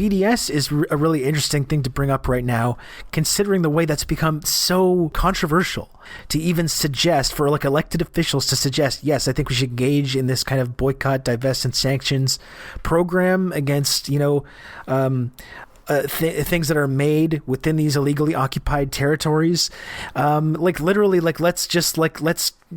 BDS is a really interesting thing to bring up right now, considering the way that's become so controversial to even suggest, for like elected officials to suggest, yes, I think we should engage in this kind of boycott, divest, and sanctions program against, things that are made within these illegally occupied territories. Let's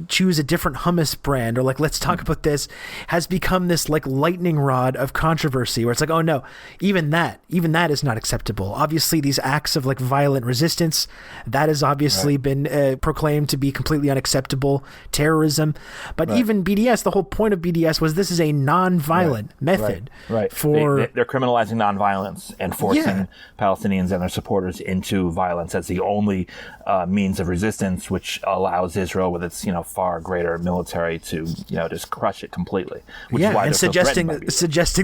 choose a different hummus brand, or like, let's talk about this, has become this like lightning rod of controversy where it's like, oh no, even that is not acceptable. Obviously these acts of like violent resistance, that has obviously been proclaimed to be completely unacceptable terrorism. But even BDS, the whole point of BDS was this is a non-violent method for... They're criminalizing non-violence and forcing Palestinians and their supporters into violence as the only means of resistance, which allows Israel with its, far greater military to, just crush it completely. Which is why and suggesting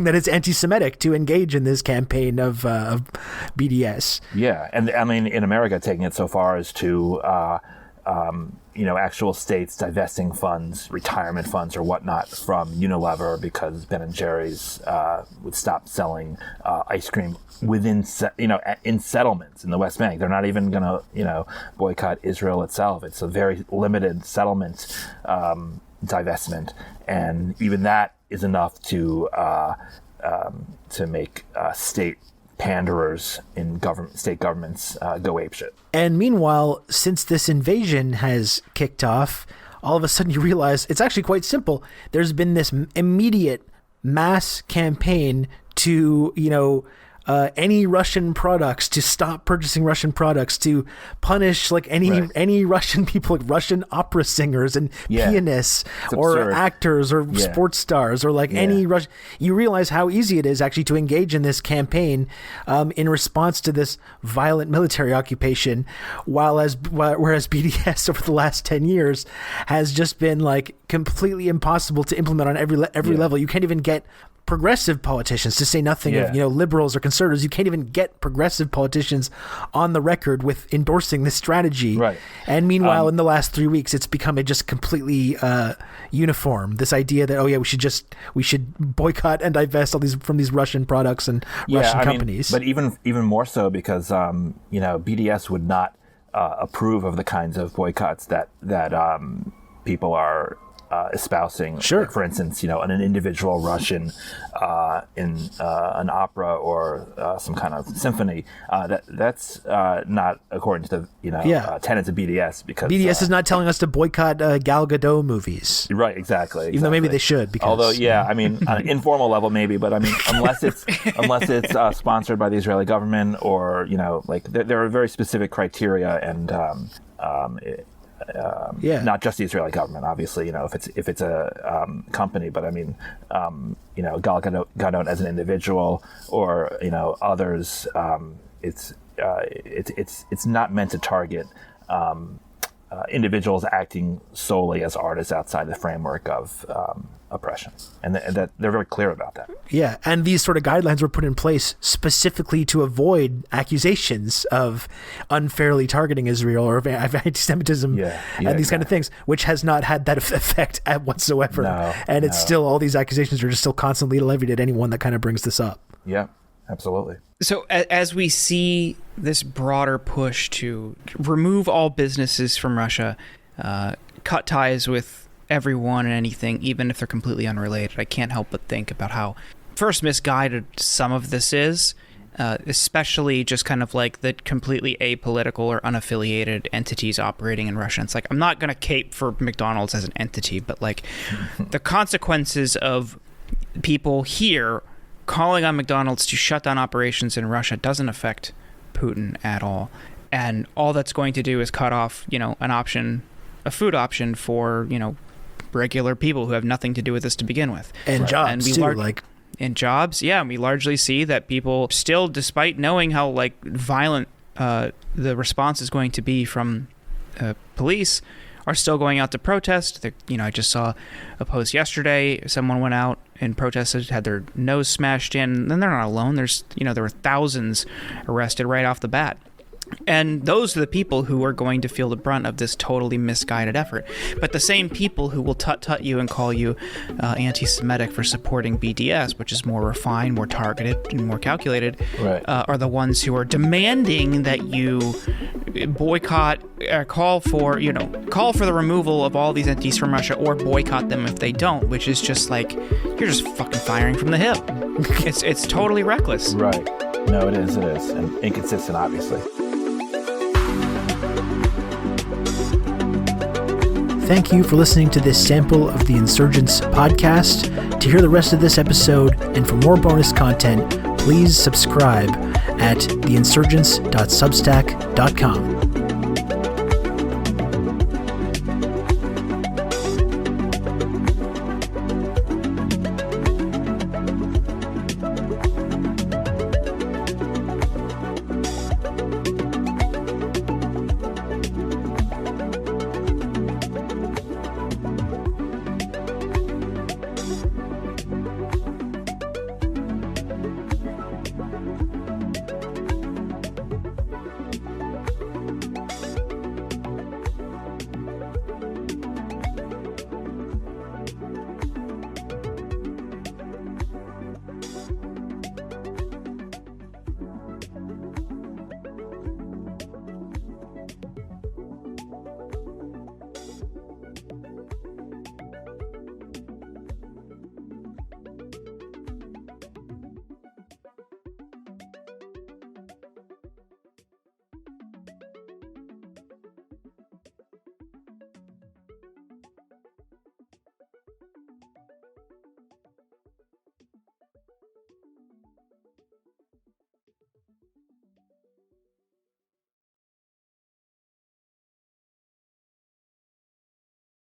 that it's anti-Semitic to engage in this campaign of BDS. Yeah, and I mean, in America, taking it so far as to, actual states divesting funds, retirement funds or whatnot from Unilever because Ben & Jerry's would stop selling ice cream within, in settlements in the West Bank. They're not even going to, boycott Israel itself. It's a very limited settlement divestment, and even that is enough to make state panderers in state governments go apeshit. And meanwhile, since this invasion has kicked off, all of a sudden you realize it's actually quite simple. There's been this immediate mass campaign to, any Russian products, to stop purchasing Russian products, to punish like any Russian people, like Russian opera singers and pianists or actors or sports stars or like any Russian. You realize how easy it is actually to engage in this campaign in response to this violent military occupation, whereas BDS over the last 10 years has just been like completely impossible to implement on every level. You can't even get progressive politicians, to say nothing of liberals or conservatives. You can't even get progressive politicians on the record with endorsing this strategy. Right. And meanwhile, in the last 3 weeks, it's become just completely uniform. This idea that we should boycott and divest all from these Russian products and Russian companies. But even more so because BDS would not approve of the kinds of boycotts that people are espousing. Sure. Like, for instance, an individual Russian in an opera or some kind of symphony. That's not according to the tenets of BDS, because BDS is not telling us to boycott Gal Gadot movies. Right. Exactly. Even though maybe they should. Because, although, I mean, on an informal level maybe, but I mean, unless it's sponsored by the Israeli government or there are very specific criteria and. Not just the Israeli government, obviously. If it's a company, but I mean, Gal Gadot as an individual or others, it's not meant to target individuals acting solely as artists outside the framework of oppression, and that they're very clear about that. Yeah, and these sort of guidelines were put in place specifically to avoid accusations of unfairly targeting Israel or of anti-Semitism and these kind of things, which has not had that effect whatsoever. It's still, all these accusations are just still constantly levied at anyone that kind of brings this up. Yeah, absolutely. So as we see this broader push to remove all businesses from Russia, cut ties with everyone and anything, even if they're completely unrelated, I can't help but think about how first misguided some of this is, especially just kind of like the completely apolitical or unaffiliated entities operating in Russia. It's like, I'm not going to cape for McDonald's as an entity, but like the consequences of people here calling on McDonald's to shut down operations in Russia doesn't affect Putin at all. And all that's going to do is cut off, a food option for, regular people who have nothing to do with this to begin with. And jobs, and too. In jobs, and we largely see that people still, despite knowing how, violent the response is going to be from police, are still going out to protest. I just saw a post yesterday. Someone went out and protested, had their nose smashed in. Then they're not alone. There were thousands arrested right off the bat. And those are the people who are going to feel the brunt of this totally misguided effort. But the same people who will tut you and call you anti-Semitic for supporting BDS, which is more refined, more targeted, and more calculated, Right. Are the ones who are demanding that you boycott, call for the removal of all these entities from Russia, or boycott them if they don't, which is just like, you're just fucking firing from the hip. It's totally reckless. Right. No, it is, and inconsistent, obviously. Thank you for listening to this sample of the Insurgents podcast. To hear the rest of this episode and for more bonus content, please subscribe at theinsurgents.substack.com.